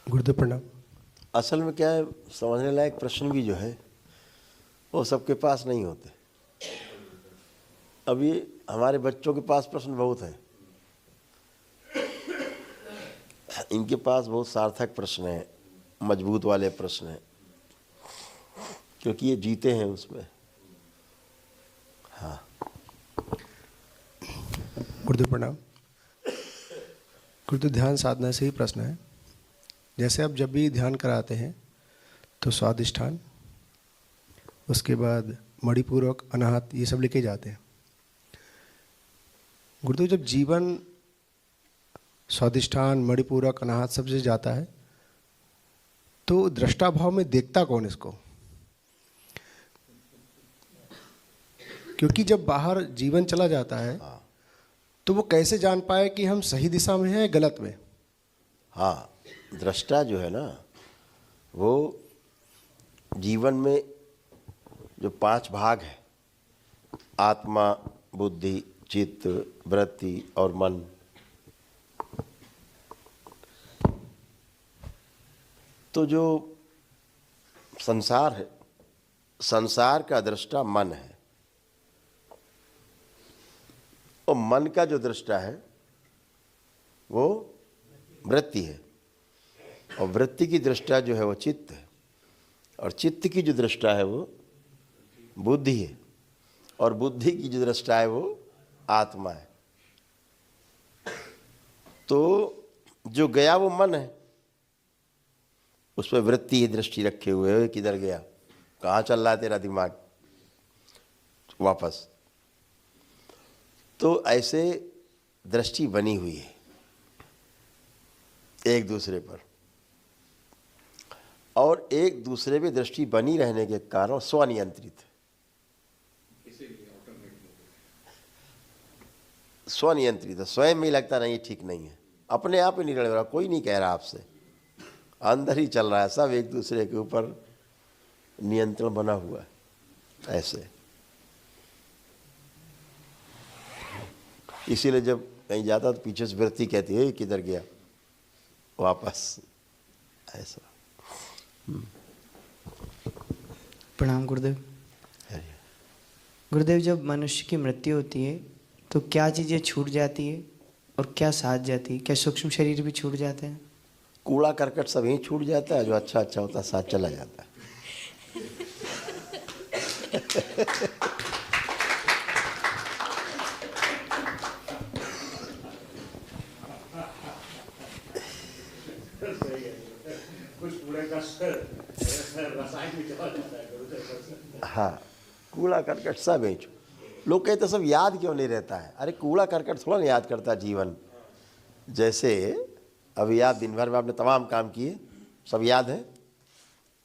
गुरुदेव प्रणाम। असल में क्या है, समझने लायक प्रश्न भी जो है वो सबके पास नहीं होते। अभी हमारे बच्चों के पास प्रश्न बहुत हैं, इनके पास बहुत सार्थक प्रश्न हैं, मजबूत वाले प्रश्न हैं, क्योंकि ये जीते हैं उसमें। हाँ गुरुदेव प्रणाम। गुरुदेव, ध्यान साधना से ही प्रश्न है। जैसे आप जब भी ध्यान कराते हैं तो स्वादिष्ठान, उसके बाद मणिपूरक, अनाहत, ये सब लेके जाते हैं। गुरुदेव, जब जीवन स्वादिष्ठान, मणिपूरक, अनाहत सबसे जाता है तो दृष्टा भाव में देखता कौन इसको? क्योंकि जब बाहर जीवन चला जाता है तो वो कैसे जान पाए कि हम सही दिशा में हैं या गलत में? हाँ, दृष्टा जो है ना, वो जीवन में जो 5 भाग है, आत्मा, बुद्धि, चित्त, वृत्ति और मन, तो जो संसार है, संसार का दृष्टा मन है, और मन का जो दृष्टा है वो वृत्ति है, और वृत्ति की दृष्टा जो है वो चित्त है, और चित्त की जो दृष्टा है वो बुद्धि है, और बुद्धि की जो दृष्टा है वो आत्मा है। तो जो गया वो मन है, उस पर वृत्ति ही दृष्टि रखे हुए है, किधर गया, कहाँ चल रहा है तेरा दिमाग, वापस। तो ऐसे दृष्टि बनी हुई है एक दूसरे पर, और एक दूसरे पे दृष्टि बनी रहने के कारण स्वनियंत्रित है। स्वनियंत्रित है, स्वयं में लगता नहीं ठीक नहीं है, अपने आप ही निर्णय हो रहा, कोई नहीं कह रहा आपसे, अंदर ही चल रहा है, सब एक दूसरे के ऊपर नियंत्रण बना हुआ है ऐसे। इसीलिए जब कहीं जाता तो पीछे से वृत्ति कहती है किधर गया, वापस, ऐसा। प्रणाम गुरुदेव। गुरुदेव, जब मनुष्य की मृत्यु होती है तो क्या चीज़ें छूट जाती है और क्या साथ जाती है? क्या सूक्ष्म शरीर भी छूट जाते हैं? कूड़ा करकट सब यहीं छूट जाता है, जो अच्छा अच्छा होता है साथ चला जाता है। हाँ, कूड़ा करकट सब यहीं छूट। लोग कहते सब याद क्यों नहीं रहता है? अरे कूड़ा करकट थोड़ा नहीं याद करता जीवन। जैसे अभी आप दिन भर में आपने तमाम काम किए, सब याद है,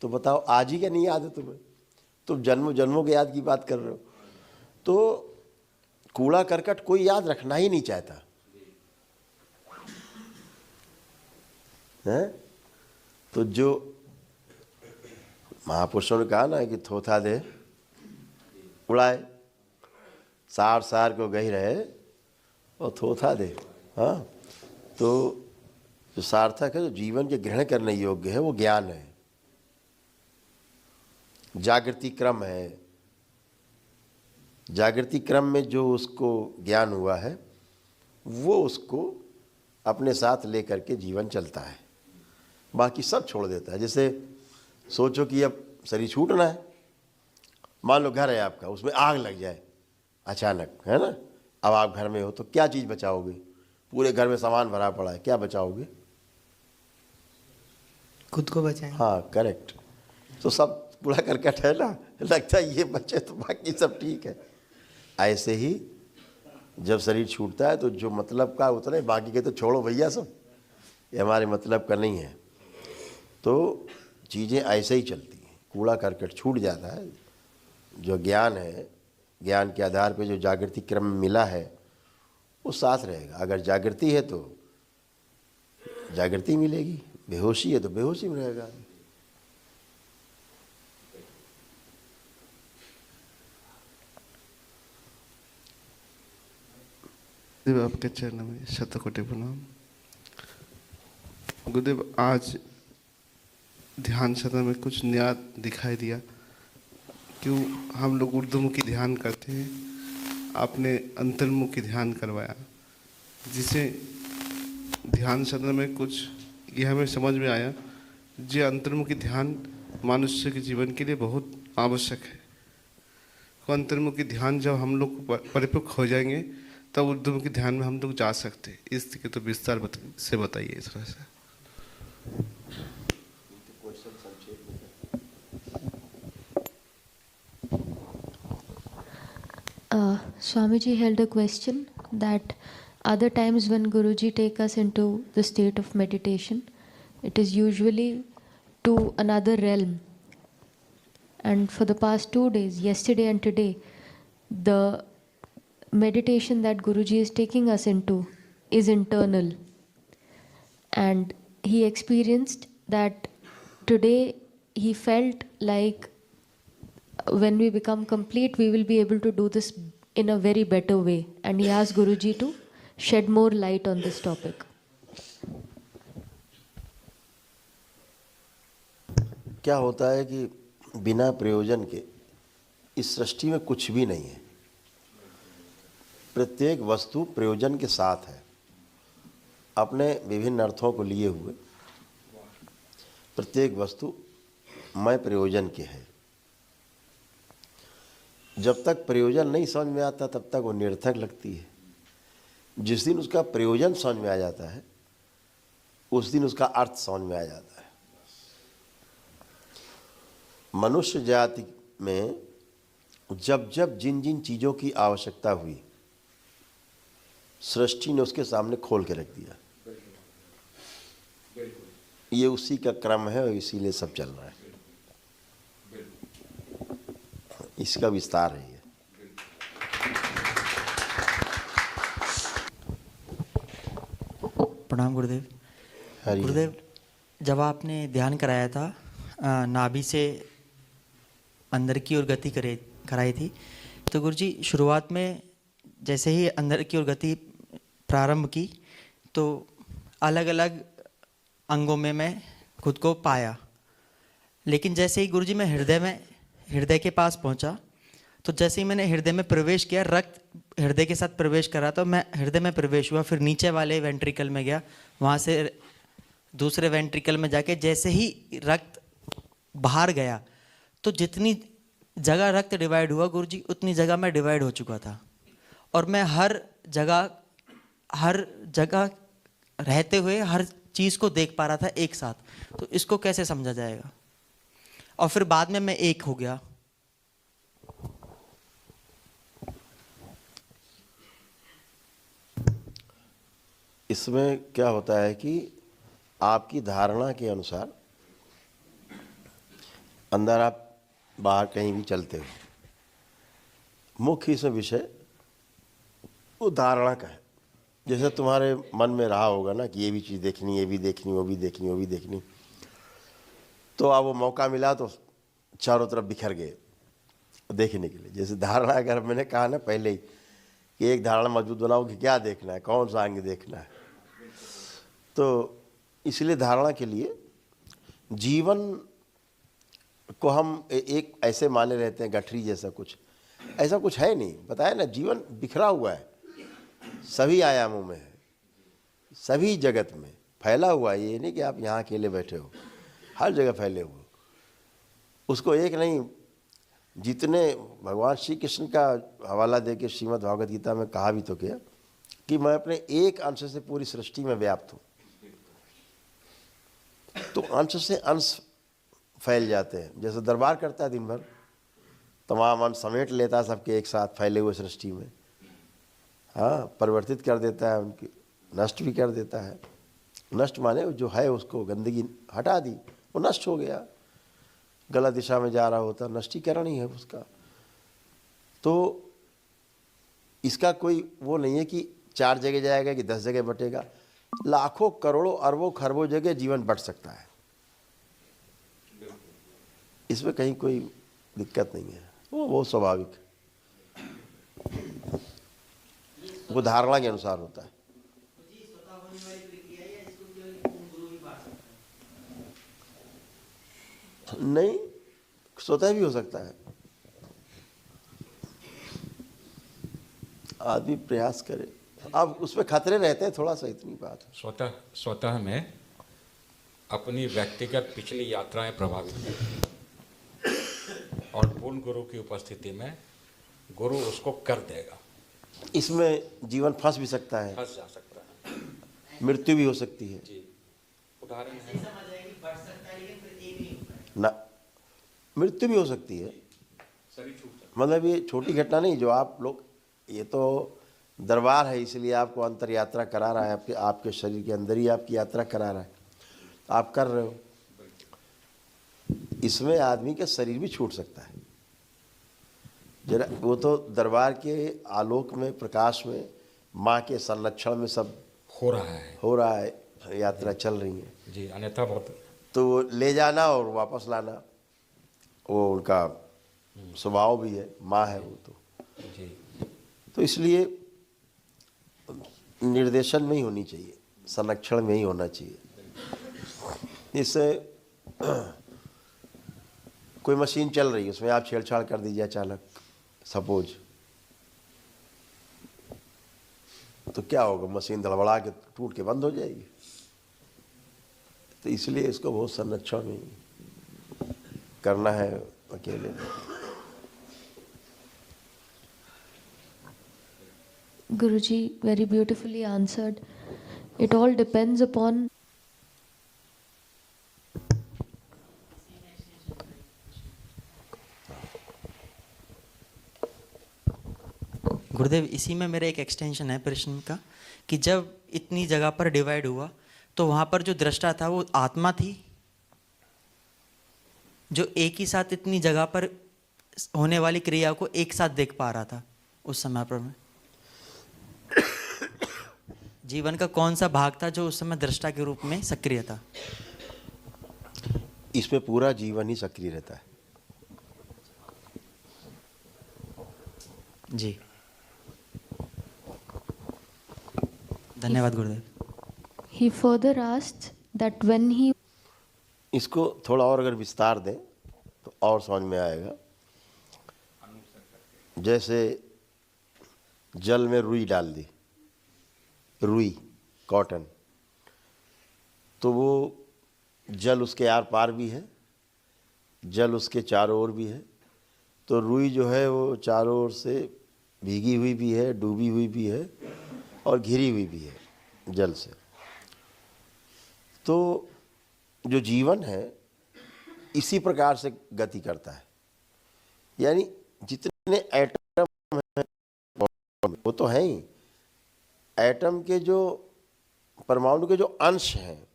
तो बताओ आज ही क्या नहीं याद है तुम्हें? तुम जन्मों जन्मों के याद की बात कर रहे हो। तो कूड़ा करकट कोई याद रखना ही नहीं चाहता है। तो जो महापुरुषों ने कहा ना कि थोथा दे उड़ाए, सार सार को गही रहे और थोथा दे। हाँ, तो जो सार्थक है, जो जीवन के ग्रहण करने योग्य है, वो ज्ञान है, जागृति क्रम है। जागृति क्रम में जो उसको ज्ञान हुआ है वो उसको अपने साथ लेकर के जीवन चलता है, बाकी सब छोड़ देता है। जैसे सोचो कि अब शरीर छूटना है, मान लो घर है आपका, उसमें आग लग जाए अचानक, है ना, अब आप घर में हो तो क्या चीज़ बचाओगे? पूरे घर में सामान भरा पड़ा है, क्या बचाओगे? खुद को बचाएं। हाँ, करेक्ट। तो सब कूड़ा करकट है ना, लगता है ये बचे तो बाकी सब ठीक है। ऐसे ही जब शरीर छूटता है तो जो मतलब का उतना है, बाकी के तो छोड़ो भैया, सब ये हमारे मतलब का नहीं है। तो चीज़ें ऐसे ही चलती हैं, कूड़ा करकट छूट जाता है। जो ज्ञान है, ज्ञान के आधार पे जो जागृति क्रम मिला है वो साथ रहेगा। अगर जागृति है तो जागृति मिलेगी, बेहोशी है तो बेहोशी में रहेगा। गुरुदेव, आपके चरण में शतकोटि प्रणाम। गुरुदेव, आज ध्यान साधना में कुछ नया दिखाई दिया। क्यों हम लोग ऊर्ध्वमुखी ध्यान करते हैं, आपने अंतर्मुखी ध्यान करवाया, जिसे ध्यान साधना में कुछ यह हमें समझ में आया, जो अंतर्मुखी ध्यान मनुष्य के जीवन के लिए बहुत आवश्यक है। तो अंतर्मुखी ध्यान जब हम लोग परिपक्व हो जाएंगे तब ऊर्ध्वमुखी ध्यान में हम लोग जा सकते हैं। इसके तो विस्तार से बताइए इस तरह से। Swamiji held a question that other times when Guruji take us into the state of meditation, it is usually to another realm. And for the past 2 days, yesterday and today, the meditation that Guruji is taking us into is internal. And he experienced that today he felt like when we become complete, we will be able to do this in a very better way. And he asked Guruji to shed more light on this topic. क्या होता है कि बिना प्रयोजन के इस सृष्टि में कुछ भी नहीं है। प्रत्येक वस्तु प्रयोजन के साथ है, अपने विभिन्न अर्थों को लिए हुए प्रत्येक वस्तु मैं प्रयोजन के है। जब तक प्रयोजन नहीं समझ में आता तब तक वो निरर्थक लगती है। जिस दिन उसका प्रयोजन समझ में आ जाता है उस दिन उसका अर्थ समझ में आ जाता है। मनुष्य जाति में जब जब जिन जिन चीज़ों की आवश्यकता हुई, सृष्टि ने उसके सामने खोल के रख दिया। ये उसी का क्रम है और इसीलिए सब चल रहा है। इसका विस्तार है ये। प्रणाम गुरुदेव। गुरुदेव, जब आपने ध्यान कराया था, नाभि से अंदर की ओर गति कराई थी, तो गुरुजी शुरुआत में जैसे ही अंदर की ओर गति प्रारंभ की तो अलग अलग अंगों में मैं खुद को पाया। लेकिन जैसे ही गुरुजी मैं हृदय के पास पहुंचा, तो जैसे ही मैंने हृदय में प्रवेश किया, रक्त हृदय के साथ प्रवेश करा, तो मैं हृदय में प्रवेश हुआ, फिर नीचे वाले वेंट्रिकल में गया, वहाँ से दूसरे वेंट्रिकल में जाके जैसे ही रक्त बाहर गया तो जितनी जगह रक्त डिवाइड हुआ गुरुजी, उतनी जगह मैं डिवाइड हो चुका था। और मैं हर जगह रहते हुए हर चीज़ को देख पा रहा था एक साथ। तो इसको कैसे समझा जाएगा? और फिर बाद में मैं एक हो गया। इसमें क्या होता है कि आपकी धारणा के अनुसार अंदर आप बाहर कहीं भी चलते हो, मुख्य इसमें विषय वो धारणा का है। जैसे तुम्हारे मन में रहा होगा ना कि ये भी चीज़ देखनी, ये भी देखनी, वो भी देखनी, वो भी देखनी, तो अब वो मौका मिला तो चारों तरफ बिखर गए देखने के लिए। जैसे धारणा, अगर मैंने कहा ना पहले ही कि एक धारणा मजबूत बनाओ कि क्या देखना है, कौन सा अंग देखना है, तो इसलिए धारणा के लिए जीवन को हम एक ऐसे माने रहते हैं गठरी जैसा कुछ, ऐसा कुछ है नहीं। बताया ना, जीवन बिखरा हुआ है, सभी आयामों में है, सभी जगत में फैला हुआ है। ये नहीं कि आप यहाँ अकेले बैठे हो, हर जगह फैले हुए। उसको एक नहीं, जितने भगवान श्री कृष्ण का हवाला दे के श्रीमद् भागवत गीता में कहा भी तो क्या कि मैं अपने एक अंश से पूरी सृष्टि में व्याप्त हूँ। तो अंश से अंश फैल जाते हैं। जैसे दरबार करता है दिन भर, तमाम अंश समेट लेता है सबके एक साथ फैले हुए सृष्टि में। हाँ, परिवर्तित कर देता है, उनकी नष्ट भी कर देता है। नष्ट माने जो है उसको गंदगी हटा दी, वो नष्ट हो गया। गलत दिशा में जा रहा होता, नष्टीकरण ही है उसका। तो इसका कोई वो नहीं है कि 4 जगह जाएगा कि 10 जगह बटेगा। लाखों करोड़ों अरबों खरबों जगह जीवन बट सकता है, इसमें कहीं कोई दिक्कत नहीं है। वो बहुत स्वाभाविक, वो धारणा के अनुसार होता है। नहीं, स्वतः भी हो सकता है, आदमी प्रयास करे। अब उसमें खतरे रहते हैं थोड़ा सा, इतनी बात है। स्वतः में अपनी व्यक्तिगत पिछली यात्राएं प्रभावित करती और पूर्ण गुरु की उपस्थिति में गुरु उसको कर देगा। इसमें जीवन फंस भी सकता है, फंस जा सकता है, मृत्यु भी हो सकती है जी। उदाहरण है ना, मृत्यु भी हो सकती है। शरीर छूट सकता मतलब ये छोटी घटना नहीं जो आप लोग, ये तो दरबार है इसलिए आपको अंतर यात्रा करा रहा है, आपके शरीर के अंदर ही आपकी यात्रा करा रहा है, आप कर रहे हो। इसमें आदमी का शरीर भी छूट सकता है जरा, वो तो दरबार के आलोक में, प्रकाश में, माँ के संरक्षण में सब हो रहा है यात्रा चल रही है जी। अन्यथा बहुत तो वो ले जाना और वापस लाना वो उनका स्वभाव भी है, माँ है वो जी। तो इसलिए निर्देशन में ही होनी चाहिए, संरक्षण में ही होना चाहिए। इससे कोई मशीन चल रही है, उसमें आप छेड़छाड़ कर दीजिए अचानक, सपोज, तो क्या होगा, मशीन धड़बड़ा के टूट के बंद हो जाएगी। तो इसलिए इसको बहुत संरक्षण में करना है अकेले। Guruji very beautifully answered. It all depends upon गुरुदेव, इसी में मेरा एक एक्सटेंशन है प्रश्न का कि जब इतनी जगह पर डिवाइड हुआ तो वहाँ पर जो दृष्टा था वो आत्मा थी जो एक ही साथ इतनी जगह पर होने वाली क्रिया को एक साथ देख पा रहा था उस समय पर। में जीवन का कौन सा भाग था जो उस समय दृष्टा के रूप में सक्रिय था? इसमें पूरा जीवन ही सक्रिय रहता है जी। धन्यवाद गुरुदेव। he further asked that when he इसको थोड़ा और अगर विस्तार दें तो और समझ में आएगा। जैसे जल में रुई डाल दी, रुई कॉटन, तो वो जल उसके आर पार भी है, जल उसके चारों ओर भी है। तो रुई जो है वो चारों ओर से भीगी हुई भी है, डूबी हुई भी है और घिरी हुई भी है जल से। तो जो जीवन है इसी प्रकार से गति करता है, यानी जितने एटम हैं वो तो हैं ही, एटम के जो परमाणु के जो अंश हैं,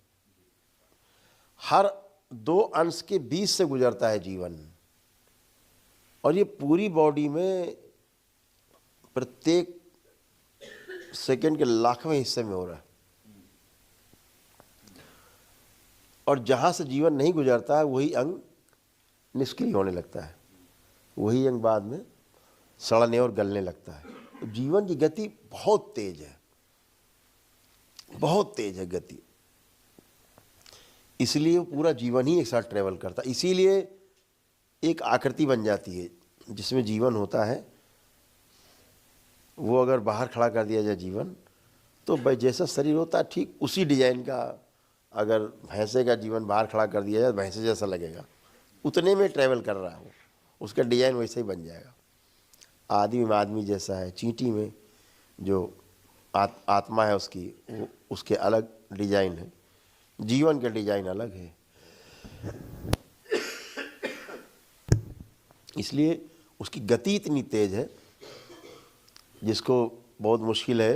हर दो अंश के बीच से गुजरता है जीवन। और ये पूरी बॉडी में प्रत्येक सेकंड के लाखवें हिस्से में हो रहा है। और जहाँ से जीवन नहीं गुजरता है वही अंग निष्क्रिय होने लगता है, वही अंग बाद में सड़ने और गलने लगता है। तो जीवन की गति बहुत तेज है, बहुत तेज है गति, इसलिए वो पूरा जीवन ही एक साथ ट्रेवल करता है। इसीलिए एक आकृति बन जाती है जिसमें जीवन होता है, वो अगर बाहर खड़ा कर दिया जाए जीवन, तो भाई जैसा शरीर होता है ठीक उसी डिजाइन का, अगर भैंसे का जीवन बाहर खड़ा कर दिया जाए भैंसे जैसा लगेगा, उतने में ट्रेवल कर रहा है वो, उसका डिजाइन वैसे ही बन जाएगा। आदमी में आदमी जैसा है, चींटी में जो आत्मा है उसकी, वो उसके अलग डिजाइन है, जीवन का डिजाइन अलग है। इसलिए उसकी गति इतनी तेज है जिसको बहुत मुश्किल है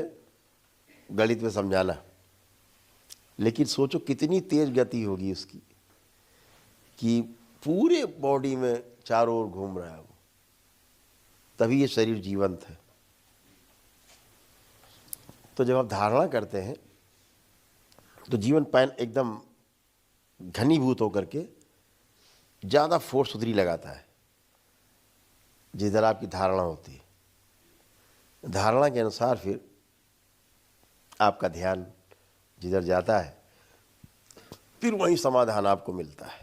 गणित में समझाना। लेकिन सोचो कितनी तेज गति होगी उसकी कि पूरे बॉडी में चारों ओर घूम रहा है वो, तभी ये शरीर जीवंत है। तो जब आप धारणा करते हैं तो जीवन पैन एकदम घनीभूत होकर के ज़्यादा फोर्स उधरी लगाता है जिधर आपकी धारणा होती है। धारणा के अनुसार फिर आपका ध्यान जिधर जाता है फिर वहीं समाधान आपको मिलता है।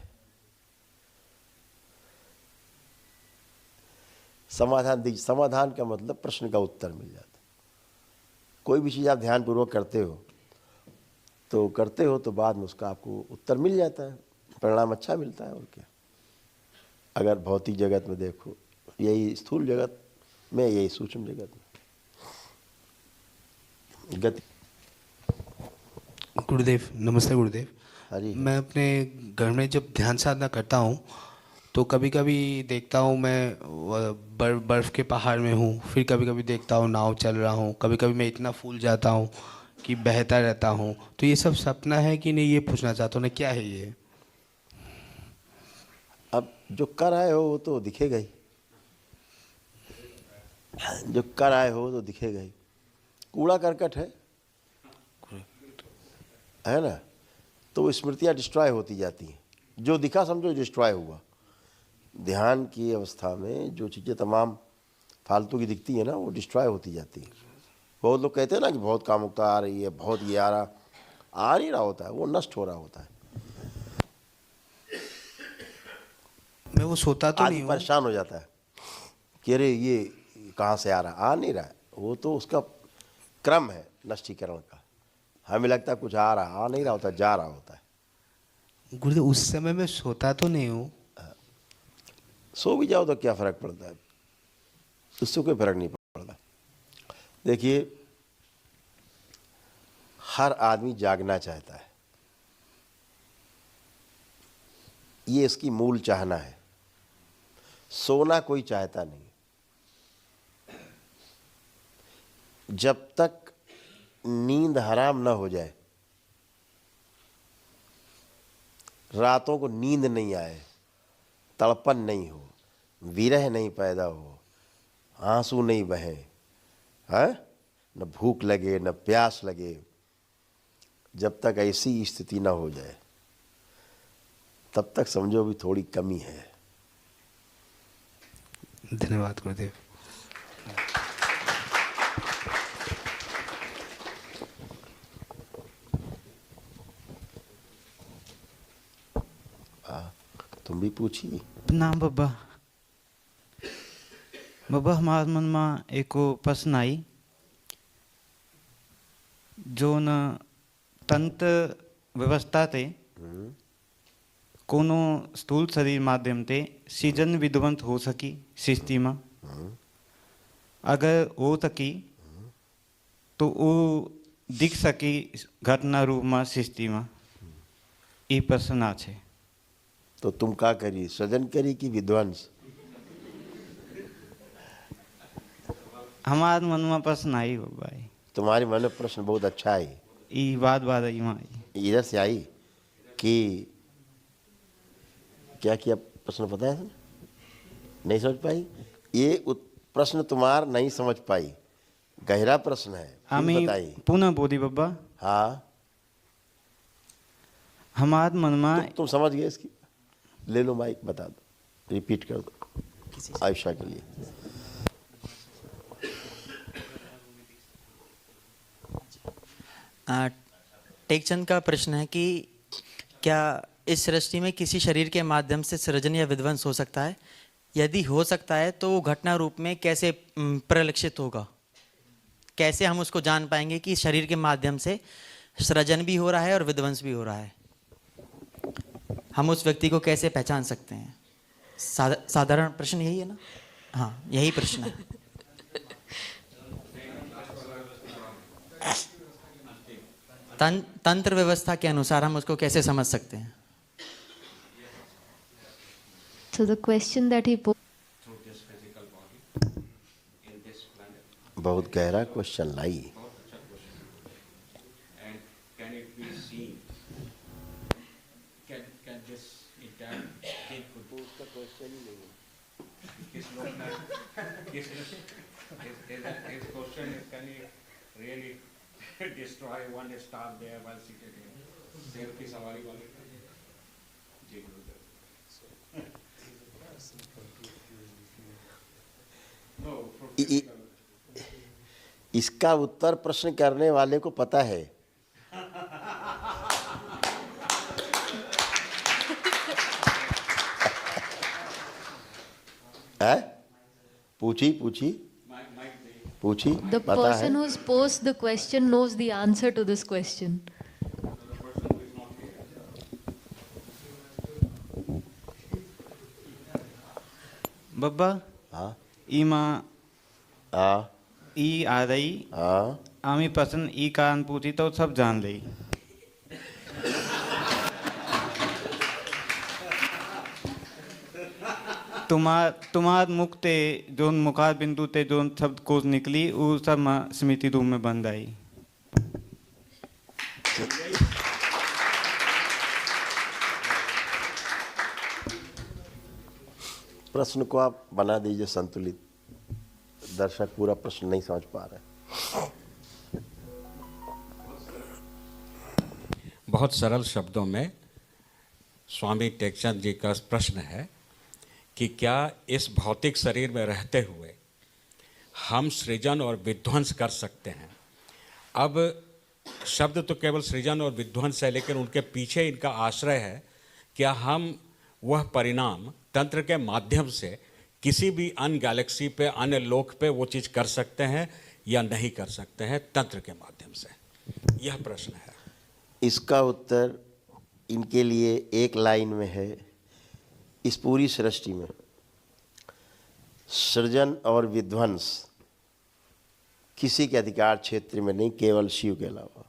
समाधान दीजिए। समाधान का मतलब प्रश्न का उत्तर मिल जाता है। कोई भी चीज़ आप ध्यानपूर्वक करते हो तो बाद में उसका आपको उत्तर मिल जाता है, परिणाम अच्छा मिलता है। और क्या, अगर भौतिक जगत में देखो, यही स्थूल जगत में, यही सूक्ष्म जगत में गति। गुरुदेव नमस्ते। गुरुदेव, हरी मैं अपने घर में जब ध्यान साधना करता हूँ तो कभी कभी देखता हूँ मैं बर्फ़ के पहाड़ में हूँ, फिर कभी कभी देखता हूँ नाव चल रहा हूँ, कभी कभी मैं इतना फूल जाता हूँ कि बहता रहता हूँ। तो ये सब सपना है कि नहीं, ये पूछना चाहता हूँ मैं, क्या है ये? अब जो कर आए हो वो तो दिखेगा ही, जो कर आए हो तो दिखेगा ही। कूड़ा करकट है ना, तो वो स्मृतियाँ डिस्ट्रॉय होती जाती हैं। जो दिखा समझो डिस्ट्रॉय हुआ। ध्यान की अवस्था में जो चीज़ें तमाम फालतू की दिखती है ना, वो डिस्ट्रॉय होती जाती है। बहुत लोग कहते हैं ना कि बहुत कामुकता आ रही है, बहुत ये आ नहीं रहा होता है, वो नष्ट हो रहा होता है। मैं वो सोता तो नहीं आदमी हूँ। परेशान हो जाता है कि अरे ये कहाँ से आ रहा है, आ नहीं रहा है, वो तो उसका क्रम है नष्टीकरण का। हमें लगता है कुछ आ रहा है, आ नहीं रहा होता, जा रहा होता है। गुरुदेव उस समय मैं सोता तो नहीं हूँ। सो भी जाओ तो क्या फ़र्क पड़ता है, उससे कोई फ़र्क नहीं पड़ता। देखिए, हर आदमी जागना चाहता है, ये इसकी मूल चाहना है। सोना कोई चाहता नहीं। जब तक नींद हराम ना हो जाए, रातों को नींद नहीं आए, तड़पन नहीं हो, विरह नहीं पैदा हो, आंसू नहीं बहे, हैं, न भूख लगे न प्यास लगे, जब तक ऐसी स्थिति ना हो जाए तब तक समझो भी थोड़ी कमी है। धन्यवाद गुरुदेव। तुम भी पूछिए। ना बाबा, हमारे मन में एक प्रश्न आई जो न तंत्र व्यवस्था ते कोनो स्थूल शरीर माध्यम ते सीजन विध्वंस हो सकी सृष्टि में, अगर हो सकी तो वो दिख सकी घटना रूप में सृष्टि में, ये प्रश्न आ छे। तो तुम क्या करी, सृजन करी कि विध्वंस? हमारे मन में प्रश्न आई बाबा। तुम्हारे मन में प्रश्न बहुत अच्छा है। ये बात आई वहाँ आई, इधर से आई कि क्या किया, प्रश्न पता है? नहीं समझ पाई? ये प्रश्न तुम्हार नहीं समझ पाई, गहरा प्रश्न है, फिर बताइए। पुनः बोली बाबा। हाँ, हमारे मन में तुम समझ गए इसकी? ले लो माइक, बता दो, रिपीट कर दो आयशा के लिए। टेकचंद का प्रश्न है कि क्या इस सृष्टि में किसी शरीर के माध्यम से सृजन या विध्वंस हो सकता है? यदि हो सकता है तो वो घटना रूप में कैसे परिलक्षित होगा? कैसे हम उसको जान पाएंगे कि शरीर के माध्यम से सृजन भी हो रहा है और विध्वंस भी हो रहा है? हम उस व्यक्ति को कैसे पहचान सकते हैं? साधारण प्रश्न यही है ना? हाँ, यही प्रश्न है। तंत्र व्यवस्था के अनुसार हम उसको कैसे समझ सकते हैं? So the question that he posed. बहुत गहरा question lie. destroy one star there while seated here. There की सवारी वाले जी गुरुदेव। इसका उत्तर प्रश्न करने वाले को पता है। है? पूछी The पता है? person who's posed the question knows the answer to this question. बब्बा हाँ इमा हाँ ई आ रही हाँ आमी पसंद ई कारण पूछी तो सब जान ली तुम्हार मुख ते जोन मुखार बिंदु ते जोन शब्द कोश निकली वो सब स्मृति रूप में बन आई। प्रश्न को आप बना दीजिए संतुलित। दर्शक पूरा प्रश्न नहीं समझ पा रहे। बहुत सरल शब्दों में स्वामी टेकचंद जी का प्रश्न है कि क्या इस भौतिक शरीर में रहते हुए हम सृजन और विध्वंस कर सकते हैं। अब शब्द तो केवल सृजन और विध्वंस है, लेकिन उनके पीछे इनका आश्रय है। क्या हम वह परिणाम तंत्र के माध्यम से किसी भी अन्य गैलेक्सी पे, अन्य लोक पे वो चीज़ कर सकते हैं या नहीं कर सकते हैं तंत्र के माध्यम से, यह प्रश्न है। इसका उत्तर इनके लिए एक लाइन में है। इस पूरी सृष्टि में सृजन और विध्वंस किसी के अधिकार क्षेत्र में नहीं, केवल शिव के अलावा।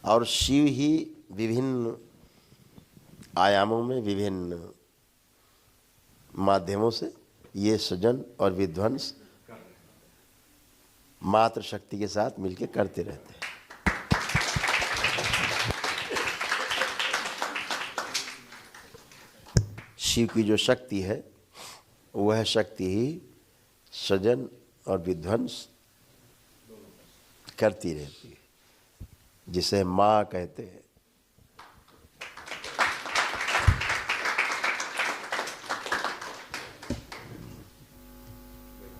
और शिव ही विभिन्न आयामों में, विभिन्न माध्यमों से ये सृजन और विध्वंस मात्र शक्ति के साथ मिलकर करते रहते हैं। शिव की जो शक्ति है वह शक्ति ही सृजन और विध्वंस करती रहती है, जिसे माँ कहते हैं।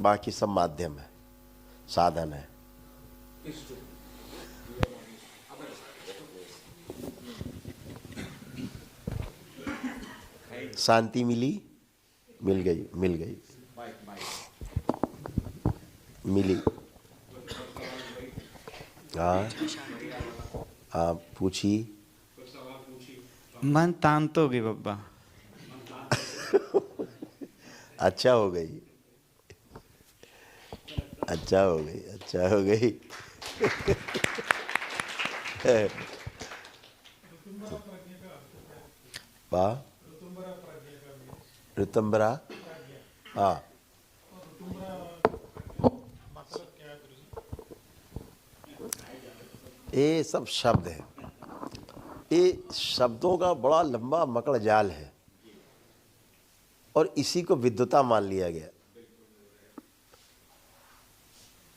बाकी सब माध्यम है, साधन है। शांति मिली, मिल गई मिली। हाँ पूछी। मन तांत हो गई बब्बा। अच्छा हो गई। वाह, ऋतंबरा। हाँ, ये सब शब्द है। ये शब्दों का बड़ा लंबा मकड़ जाल है और इसी को विद्वता मान लिया गया।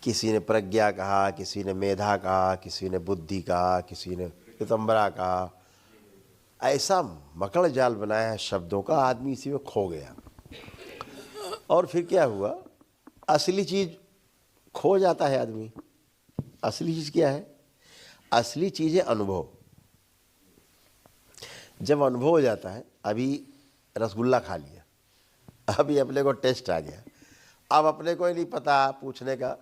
किसी ने प्रज्ञा कहा, किसी ने मेधा कहा, किसी ने बुद्धि कहा, किसी ने ऋतंबरा कहा। ऐसा मकड़ जाल बनाया है शब्दों का, आदमी इसी में खो गया। और फिर क्या हुआ, असली चीज़ खो जाता है आदमी। असली चीज़ क्या है? असली चीज़ है अनुभव। जब अनुभव हो जाता है, अभी रसगुल्ला खा लिया, अभी अपने को टेस्ट आ गया, अब अपने को ही नहीं पता पूछने का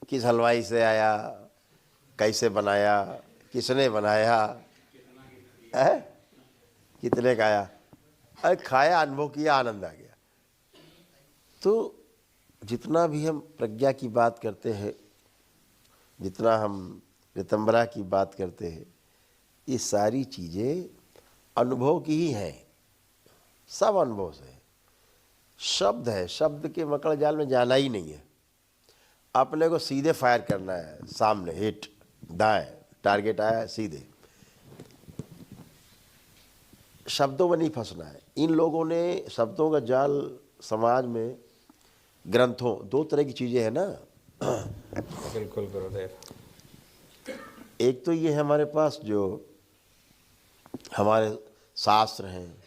किस हलवाई से आया, कैसे बनाया, किसने बनाया है, कितने का आया। अरे खाया, अनुभव किया, आनंद आ गया। तो जितना भी हम प्रज्ञा की बात करते हैं, जितना हम ऋतंबरा की बात करते हैं, ये सारी चीज़ें अनुभव की ही हैं। सब अनुभव से है। शब्द है, शब्द के मकड़ जाल में जाना ही नहीं है। अपने को सीधे फायर करना है, सामने हिट, दाएं, टारगेट आया सीधे। शब्दों में नहीं फंसना है। इन लोगों ने शब्दों का जाल समाज में, ग्रंथों, दो तरह की चीज़ें हैं ना। बिल्कुल गुरुदेव। एक तो ये है हमारे पास जो हमारे शास्त्र हैं,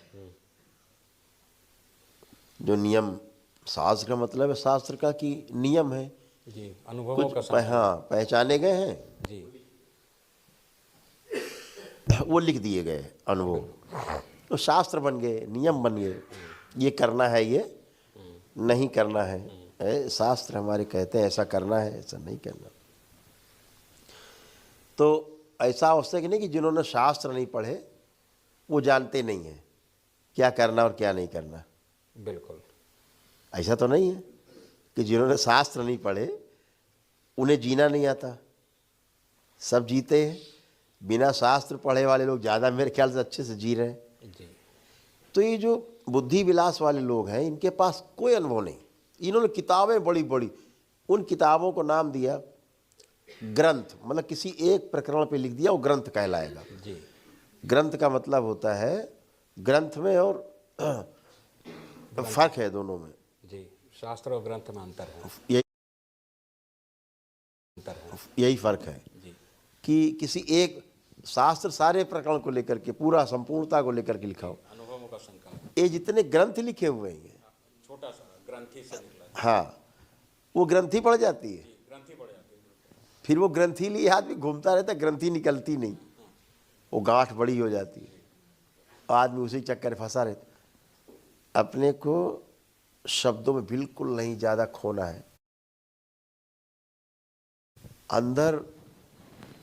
जो नियम। शास्त्र का मतलब है शास्त्र का कि नियम है जी, अनुभवों का हाँ, पहचाने गए हैं जी। वो लिख दिए गए अनुभव, तो शास्त्र बन गए, नियम बन गए, ये करना है, ये नहीं करना है। शास्त्र हमारे कहते हैं ऐसा करना है, ऐसा नहीं करना। तो ऐसा आवश्यक नहीं कि जिन्होंने शास्त्र नहीं पढ़े वो जानते नहीं हैं क्या करना और क्या नहीं करना। बिल्कुल ऐसा तो नहीं है कि जिन्होंने शास्त्र नहीं पढ़े उन्हें जीना नहीं आता। सब जीते हैं। बिना शास्त्र पढ़े वाले लोग ज़्यादा मेरे ख्याल से अच्छे से जी रहे हैं। जी। तो ये जो बुद्धि विलास वाले लोग हैं इनके पास कोई अनुभव नहीं। इन्होंने किताबें बड़ी बड़ी, उन किताबों को नाम दिया ग्रंथ, मतलब किसी एक प्रकरण पे लिख दिया वो ग्रंथ कहलाएगा। जी। ग्रंथ का मतलब होता है, ग्रंथ में और फर्क है दोनों में। जी, शास्त्र और ग्रंथ में अंतर है। यही फर्क है जी। कि किसी एक शास्त्र सारे प्रकरण को लेकर के, पूरा संपूर्णता को लेकर के लिखा हो। अनुभवों का संकल्प, ये जितने ग्रंथ लिखे हुए हैं, छोटा सा ग्रंथि से निकला। हाँ, वो ग्रंथि पड़ जाती है। ग्रंथि पड़ जाती है। फिर वो ग्रंथि लिए आदमी घूमता रहता है, ग्रंथि निकलती नहीं, वो गांठ बड़ी हो जाती है, आदमी उसी चक्कर में फंसा रहता। अपने को शब्दों में बिल्कुल नहीं ज़्यादा खोना है। अंदर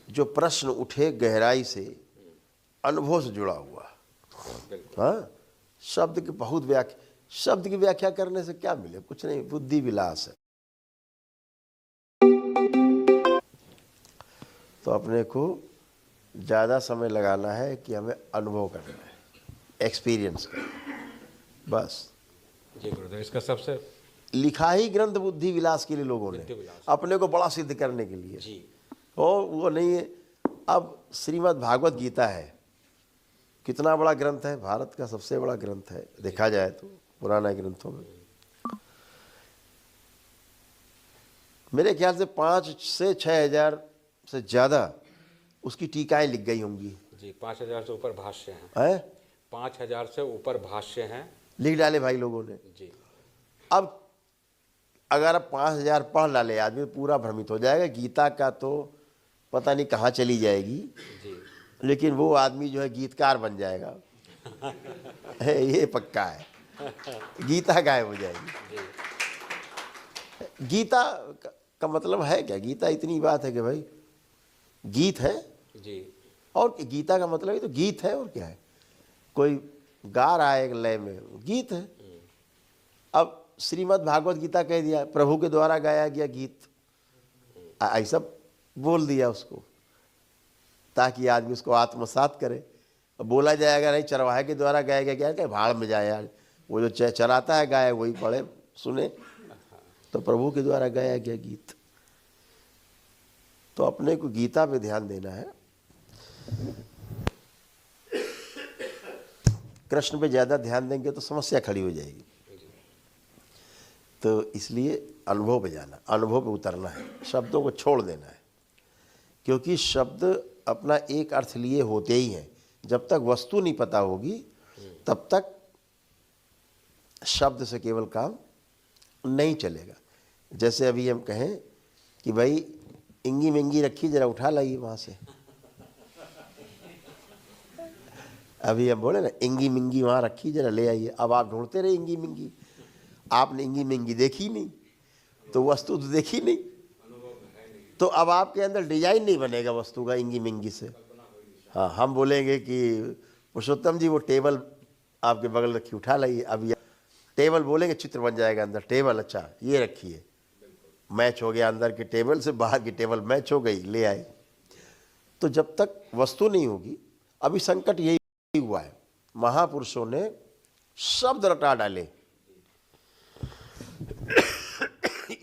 जो प्रश्न उठे गहराई से, अनुभव से जुड़ा हुआ। हाँ, शब्द की बहुत व्याख्या, शब्द की व्याख्या करने से क्या मिले? कुछ नहीं, बुद्धि विलास है। तो अपने को ज़्यादा समय लगाना है कि हमें अनुभव करना है, एक्सपीरियंस करना, बस। जी गुरुदेव, इसका सबसे लिखा ही ग्रंथ बुद्धि विलास के लिए लोगों ने, अपने को बड़ा सिद्ध करने के लिए। जी। और वो नहीं है। अब श्रीमद् भागवत गीता है, कितना बड़ा ग्रंथ है, भारत का सबसे बड़ा ग्रंथ है देखा जाए तो पुराना ग्रंथों में। मेरे ख्याल से 5 से 6 हजार से ज़्यादा उसकी टीकाएं लिख गई होंगी। जी, 5000 से ऊपर भाष्य हैं। है 5000 से ऊपर भाष्य हैं, लिख डाले भाई लोगों ने। जी। अब अगर अब 5000 पढ़ डाले आदमी, पूरा भ्रमित हो जाएगा। गीता का तो पता नहीं कहाँ चली जाएगी, जी। लेकिन वो आदमी जो है गीतकार बन जाएगा। ये पक्का है, गीता गायब हो जाएगी। गीता का मतलब है क्या? गीता इतनी बात है कि भाई गीत है जी। और गीता का मतलब ही तो गीत है, और क्या है? कोई गा रहा है एक लय में, गीत है। अब श्रीमद् भागवत गीता कह दिया, प्रभु के द्वारा गाया गया गीत, ऐसा बोल दिया उसको, ताकि आदमी उसको आत्मसात करे। बोला जाएगा नहीं चरवाहे के द्वारा गाया गया, क्या है, भाड़ में जाए यार, वो जो चराता है गाय वही पढ़े सुने। तो प्रभु के द्वारा गाया गया गीत। तो अपने को गीता पे ध्यान देना है, कृष्ण पे ज़्यादा ध्यान देंगे तो समस्या खड़ी हो जाएगी। तो इसलिए अनुभव पे जाना, अनुभव पे उतरना है, शब्दों को छोड़ देना है। क्योंकि शब्द अपना एक अर्थ लिए होते ही हैं। जब तक वस्तु नहीं पता होगी तब तक शब्द से केवल काम नहीं चलेगा। जैसे अभी हम कहें कि भाई इंगी मिंगी रखी, जरा उठा लाइए वहाँ से। अभी हम बोले ना इंगी मिंगी वहाँ रखी, जरा ले आइए। अब आप ढूंढते रहे इंगी मिंगी, आपने इंगी मिंगी देखी नहीं, तो वस्तु तो देखी नहीं, तो अब आपके अंदर डिजाइन नहीं बनेगा वस्तु का इंगी मिंगी से। हाँ, हम बोलेंगे कि पुरुषोत्तम जी वो टेबल आपके बगल रखी, उठा लाइए। अब टेबल बोलेंगे, चित्र बन जाएगा अंदर, टेबल अच्छा ये रखिए, मैच हो गया, अंदर के टेबल से बाहर की टेबल मैच हो गई, ले आए। तो जब तक वस्तु नहीं होगी, अभी संकट यही हुआ है, महापुरुषों ने शब्द रटा डाले।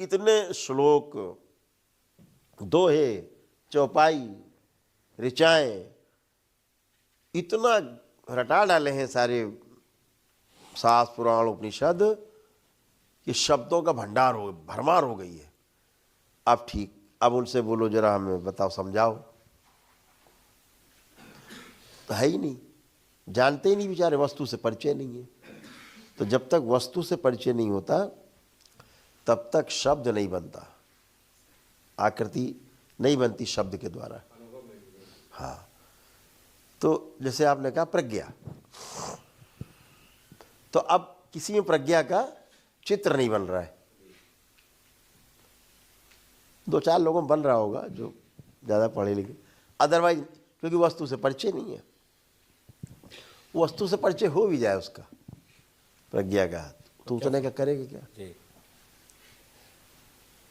इतने श्लोक, दोहे, चौपाई, ऋचाएं, इतना रटा डाले हैं सारे शास्त्र पुराण उपनिषद कि शब्दों का भंडार हो, भरमार हो गई है। अब ठीक, अब उनसे बोलो जरा हमें बताओ, समझाओ, तो है ही नहीं, जानते ही नहीं बेचारे, वस्तु से परिचय नहीं है। तो जब तक वस्तु से परिचय नहीं होता तब तक शब्द नहीं बनता, आकृति नहीं बनती शब्द के द्वारा। हाँ, तो जैसे आपने कहा प्रज्ञा, तो अब किसी में प्रज्ञा का चित्र नहीं बन रहा है। 2-4 लोगों में बन रहा होगा जो ज़्यादा पढ़े लिखे, अदरवाइज क्योंकि वस्तु से परिचय नहीं है। वस्तु से परिचय हो भी जाए उसका प्रज्ञा का, तो उतने का करेगा क्या जी।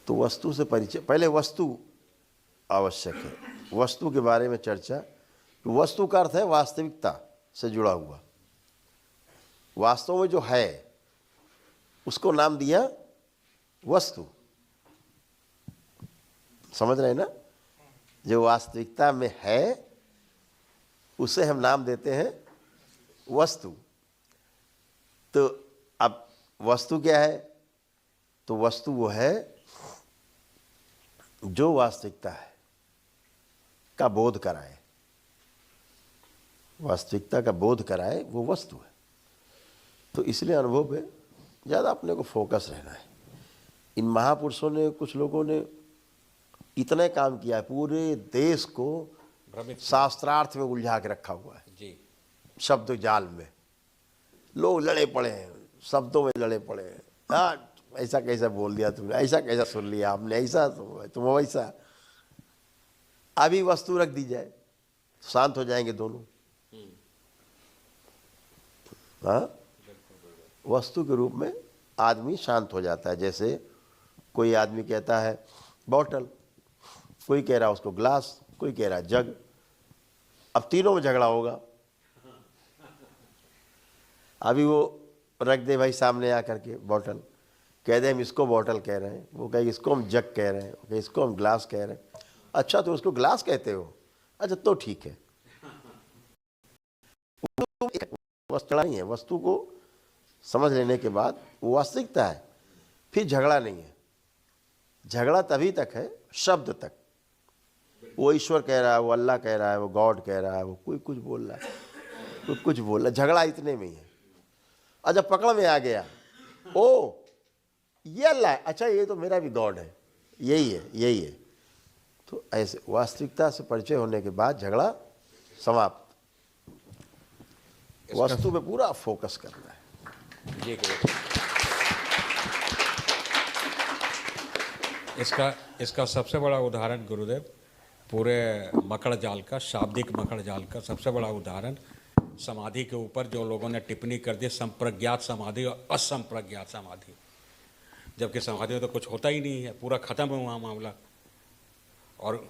तो वस्तु से परिचय, पहले वस्तु आवश्यक है। वस्तु के बारे में चर्चा, वस्तु का अर्थ है वास्तविकता से जुड़ा हुआ, वास्तव में जो है उसको नाम दिया वस्तु। समझ रहे हैं ना, जो वास्तविकता में है उसे हम नाम देते हैं वस्तु। तो अब वस्तु क्या है, तो वस्तु वो है जो वास्तविकता है का बोध कराए, वास्तविकता का बोध कराए, वो वस्तु है। तो इसलिए अनुभव पे ज़्यादा अपने को फोकस रहना है। इन महापुरुषों ने, कुछ लोगों ने इतने काम किया है, पूरे देश को शास्त्रार्थ में उलझा के रखा हुआ है जी। शब्द जाल में। लोग लड़े पड़े हैं, शब्दों में लड़े पड़े हैं। हाँ, ऐसा कैसा बोल दिया तुमने, ऐसा कैसा सुन लिया आपने, ऐसा तुम वैसा। अभी वस्तु रख दी जाए शांत हो जाएंगे दोनों। हाँ, वस्तु के रूप में आदमी शांत हो जाता है। जैसे कोई आदमी कहता है बॉटल, कोई कह रहा है उसको ग्लास, कोई कह रहा है जग। अब तीनों में झगड़ा होगा। अभी वो रख दे भाई सामने आकर के बॉटल, कह दे हम इसको बॉटल कह रहे हैं, वो कहे इसको हम जग कह रहे हैं, वो कहे इसको हम ग्लास कह रहे हैं। अच्छा तो उसको ग्लास कहते हो, अच्छा तो ठीक है। वस्तु नहीं है, वस्तु को समझ लेने के बाद वो वास्तविकता है, फिर झगड़ा नहीं है। झगड़ा तभी तक है शब्द तक। वो ईश्वर कह रहा है, वो अल्लाह कह रहा है, वो गॉड कह रहा है, वो कोई कुछ बोल रहा है, कोई कुछ बोल रहा है, झगड़ा इतने में ही है। और जब पकड़ में आ गया, ओ ये अल्लाह है, अच्छा ये तो मेरा भी गॉड है, यही है यही है। तो ऐसे वास्तविकता से परिचय होने के बाद झगड़ा समाप्त। वस्तु पे पूरा फोकस करना है। जी इसका सबसे बड़ा उदाहरण गुरुदेव, पूरे मकड़ जाल का, शाब्दिक मकड़ जाल का सबसे बड़ा उदाहरण समाधि के ऊपर जो लोगों ने टिप्पणी कर दी, संप्रज्ञात समाधि और असंप्रज्ञात समाधि। जबकि समाधि में तो कुछ होता ही नहीं है, पूरा खत्म हुआ मामला। और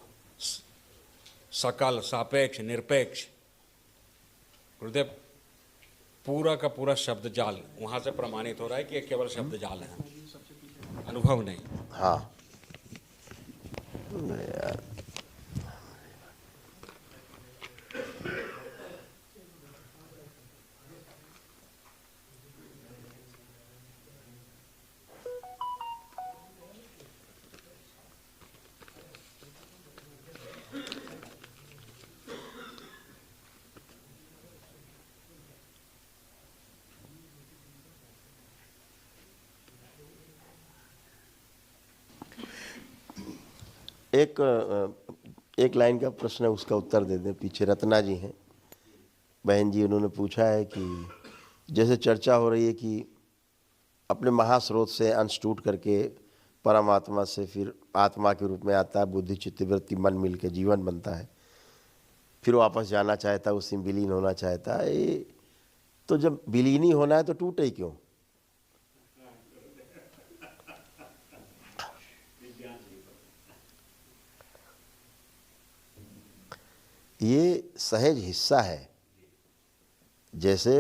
सकल, सापेक्ष, निरपेक्ष, गुरुदेव पूरा का पूरा शब्द जाल वहाँ से प्रमाणित हो रहा है कि ये केवल शब्द जाल है, अनुभव नहीं। हाँ यार, एक लाइन का प्रश्न है, उसका उत्तर दे दें। पीछे रत्ना जी हैं, बहन जी, उन्होंने पूछा है कि जैसे चर्चा हो रही है कि अपने महास्रोत से अंश टूट करके परमात्मा से फिर आत्मा के रूप में आता है, बुद्धि चित्त वृत्ति मन मिल के जीवन बनता है, फिर वापस जाना चाहता है, उसी में विलीन होना चाहता है। तो जब विलीन ही होना है तो टूटे ही क्यों? ये सहज हिस्सा है। जैसे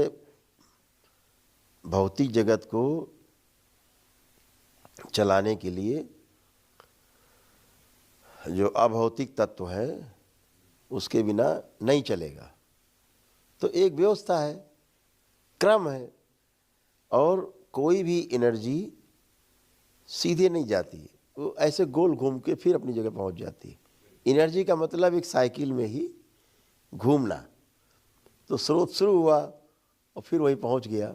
भौतिक जगत को चलाने के लिए जो अभौतिक तत्व है उसके बिना नहीं चलेगा। तो एक व्यवस्था है, क्रम है, और कोई भी एनर्जी सीधे नहीं जाती, वो ऐसे गोल घूम के फिर अपनी जगह पहुंच जाती है। एनर्जी का मतलब एक साइकिल में ही घूमना। तो स्रोत शुरू हुआ और फिर वही पहुंच गया।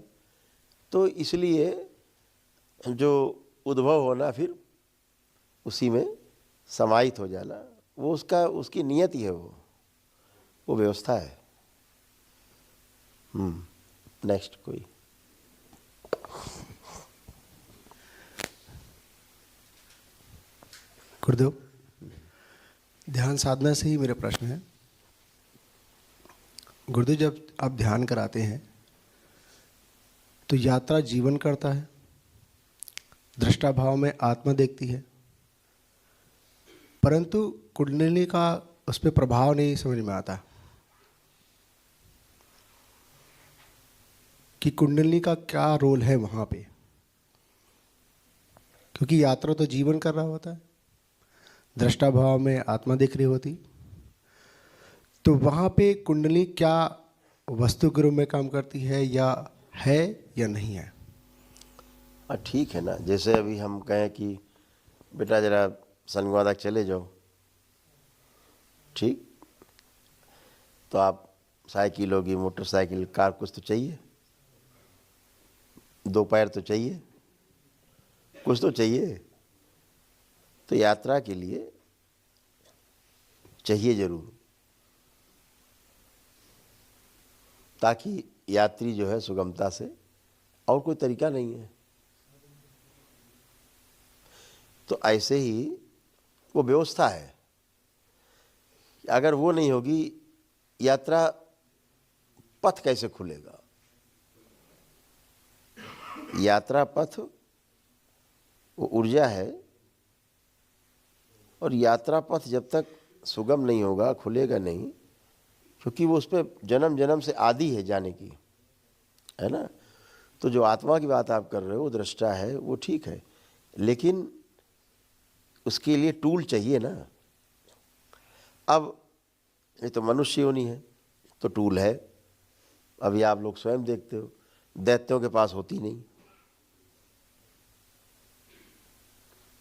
तो इसलिए जो उद्भव होना, फिर उसी में समाहित हो जाना, वो उसकी नियति है, वो व्यवस्था है। नेक्स्ट कोई। गुरुदेव, ध्यान साधना से ही मेरा प्रश्न है। गुरुदेव, जब आप ध्यान कराते हैं तो यात्रा जीवन करता है, दृष्टा भाव में आत्मा देखती है, परंतु कुंडलिनी का उस पर प्रभाव नहीं समझ में आता कि कुंडलिनी का क्या रोल है वहाँ पे, क्योंकि यात्रा तो जीवन कर रहा होता है, दृष्टा भाव में आत्मा दिख रही होती, तो वहाँ पे कुंडली क्या वस्तु के रूप में काम करती है या नहीं है? ठीक है ना। जैसे अभी हम कहें कि बेटा जरा सनगवा तक चले जाओ, ठीक, तो आप साइकिल होगी, मोटरसाइकिल, कार, कुछ तो चाहिए, दो पैर तो चाहिए, कुछ तो चाहिए। तो यात्रा के लिए चाहिए जरूर, ताकि यात्री जो है सुगमता से, और कोई तरीका नहीं है। तो ऐसे ही वो व्यवस्था है, अगर वो नहीं होगी यात्रा पथ कैसे खुलेगा? यात्रा पथ वो ऊर्जा है, और यात्रा पथ जब तक सुगम नहीं होगा, खुलेगा नहीं, क्योंकि वो उस पर जन्म जन्म से आदि है जाने की, है ना। तो जो आत्मा की बात आप कर रहे हो, वो दृष्टा है, वो ठीक है, लेकिन उसके लिए टूल चाहिए ना। अब ये तो मनुष्य योनि है, तो टूल है। अभी आप लोग स्वयं देखते हो, दैत्यों के पास होती नहीं,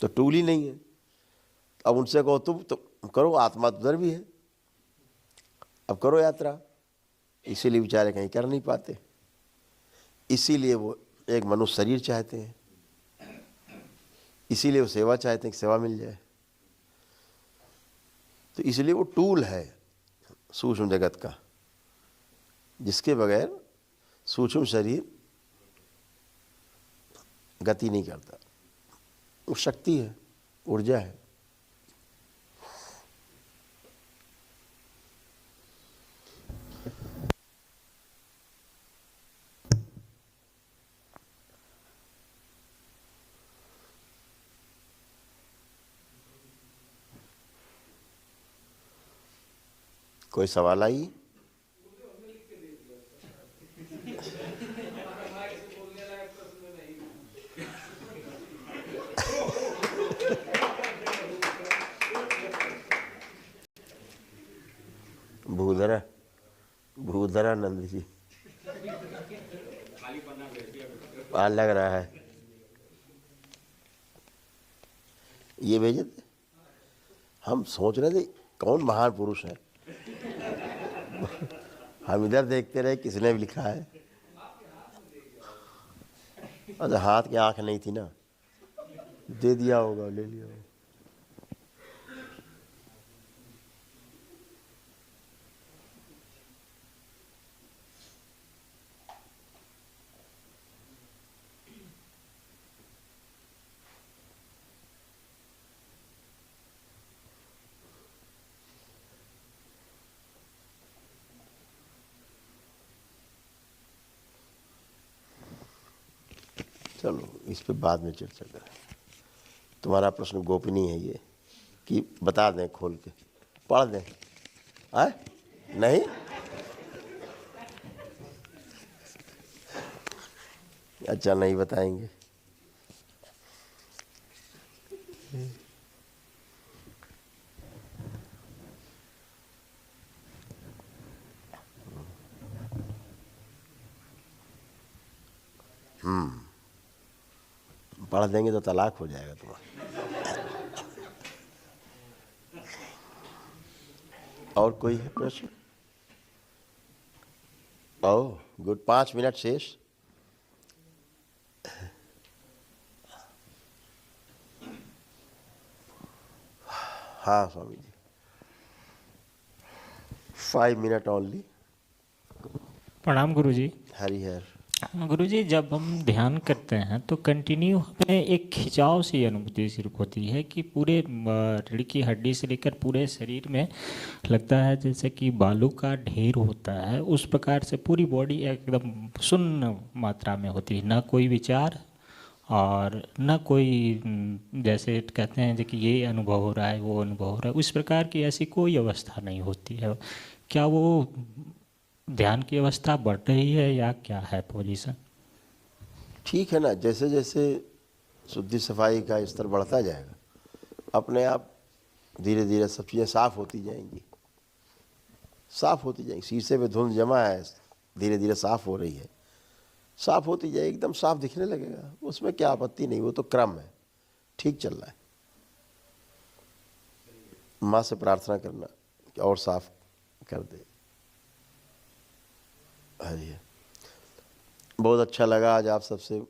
तो टूल ही नहीं है। अब उनसे कहो तुम तो करो, आत्मा तो उधर भी है, अब करो यात्रा। इसीलिए बेचारे कहीं कर नहीं पाते, इसीलिए वो एक मनुष्य शरीर चाहते हैं, इसीलिए वो सेवा चाहते हैं कि सेवा मिल जाए। तो इसलिए वो टूल है सूक्ष्म जगत का, जिसके बगैर सूक्ष्म शरीर गति नहीं करता। वो शक्ति है, ऊर्जा है। कोई सवाल आई? भूधरानंद जी लग रहा है ये भेजे थे। हम सोच रहे थे कौन महान पुरुष है, हम इधर देखते रहे किसने भी लिखा है। अच्छा, हाथ की आंख नहीं थी ना, दे दिया होगा, ले लिया होगा। चलो इस पे बाद में चर्चा करें। तुम्हारा प्रश्न गोपनीय है ये, कि बता दें खोल के, पढ़ दें? आए नहीं, अच्छा नहीं बताएंगे। पढ़ देंगे तो तलाक हो जाएगा तुम्हारा। और कोई है प्रश्न? ओह गुड, 5 मिनट शेष। हाँ स्वामी जी, 5 मिनट ओनली। प्रणाम गुरुजी। हरिहर। गुरुजी, जब हम ध्यान करते हैं तो कंटिन्यू हमें एक खिंचाव सी अनुभूति सिर्फ होती है कि पूरे रीढ़ की हड्डी से लेकर पूरे शरीर में लगता है जैसे कि बालू का ढेर होता है, उस प्रकार से पूरी बॉडी एकदम शून्य मात्रा में होती है, ना कोई विचार और न कोई जैसे कहते हैं कि ये अनुभव हो रहा है, वो अनुभव हो रहा है, उस प्रकार की ऐसी कोई अवस्था नहीं होती है। क्या वो ध्यान की अवस्था बढ़ रही है या क्या है पोजीशन? ठीक है ना, जैसे जैसे शुद्धि सफाई का स्तर बढ़ता जाएगा अपने आप धीरे धीरे सब चीज़ें साफ होती जाएंगी, साफ होती जाएंगी। शीशे पे धुंध जमा है, धीरे धीरे साफ हो रही है, साफ होती जाए, एकदम साफ दिखने लगेगा। उसमें क्या आपत्ति नहीं, वो तो क्रम है, ठीक चल रहा है। माँ से प्रार्थना करना कि और साफ कर दे। हरी है। बहुत अच्छा लगा आज आप सबसे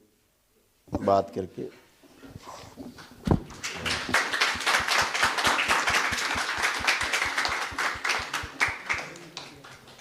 बात करके।